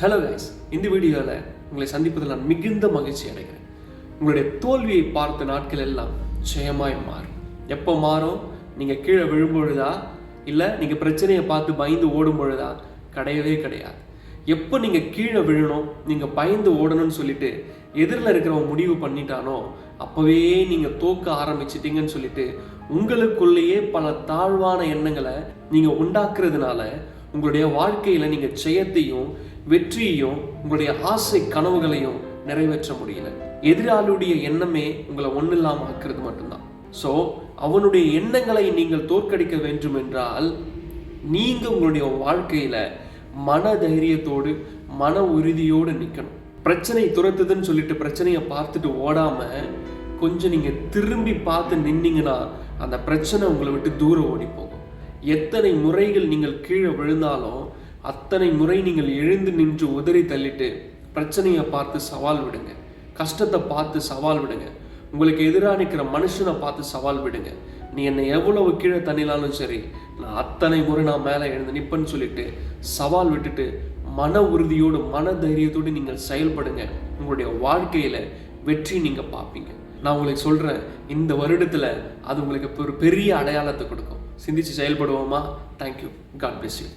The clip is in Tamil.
ஹலோ கைஸ், இந்த வீடியோவில் உங்களை சந்திப்பதில் நான் மிகுந்த மகிழ்ச்சி அடைகிறேன். உங்களுடைய தோல்வியை பார்த்த நாட்கள் எல்லாம் ஜெயமாய் மாறும். எப்போ மாறும்? நீங்கள் கீழே விழும்பொழுதா, இல்லை நீங்கள் பிரச்சனையை பார்த்து பயந்து ஓடும் பொழுதா? கிடையவே கிடையாது. எப்போ நீங்கள் கீழே விழணும், நீங்கள் பயந்து ஓடணும்னு சொல்லிட்டு எதிரில் இருக்கிறவங்க முடிவு பண்ணிட்டானோ அப்போவே நீங்கள் தோக்க ஆரம்பிச்சிட்டிங்கன்னு சொல்லிட்டு உங்களுக்குள்ளேயே பல தாழ்வான எண்ணங்களை நீங்கள் உண்டாக்குறதுனால உங்களுடைய வாழ்க்கையில் நீங்கள் ஜெயத்தையும் வெற்றியையும் உங்களுடைய ஆசை கனவுகளையும் நிறைவேற்ற முடியல. எதிராளுடைய எண்ணமே உங்களை ஒன்றும் இல்லாமல் ஆக்குறது மட்டும்தான். ஸோ அவனுடைய எண்ணங்களை நீங்கள் தோற்கடிக்க வேண்டும் என்றால் நீங்கள் உங்களுடைய வாழ்க்கையில மன தைரியத்தோடு மன உறுதியோடு நிற்கணும். பிரச்சனை துரத்துதுன்னு சொல்லிட்டு பிரச்சனையை பார்த்துட்டு ஓடாம கொஞ்சம் நீங்க திரும்பி பார்த்து நின்னீங்கன்னா அந்த பிரச்சனை உங்களை விட்டு தூரம் ஓடி போகும். எத்தனை முறைகள் நீங்கள் கீழே விழுந்தாலும் அத்தனை முறை நீங்கள் எழுந்து நின்று உதறி தள்ளிட்டு பிரச்சனையை பார்த்து சவால் விடுங்க, கஷ்டத்தை பார்த்து சவால் விடுங்க, உங்களுக்கு எதிராக நிற்கிற மனுஷனை பார்த்து சவால் விடுங்க. நீ என்னை எவ்வளவு கீழே தண்ணினாலும் சரி, நான் அத்தனை முறை நான் மேலே எழுந்து நிற்பேன்னு சொல்லிட்டு சவால் விட்டுட்டு மன உறுதியோடு மன தைரியத்தோடு நீங்கள் செயல்படுங்க. உங்களுடைய வாழ்க்கையில வெற்றி நீங்க பார்ப்பீங்க. நான் உங்களுக்கு சொல்றேன், இந்த வருடத்துல அது உங்களுக்கு ஒரு பெரிய அடையாளத்தை கொடுக்கும். சிந்திச்சு செயல்படுவோமா? தேங்க்யூ. God bless you.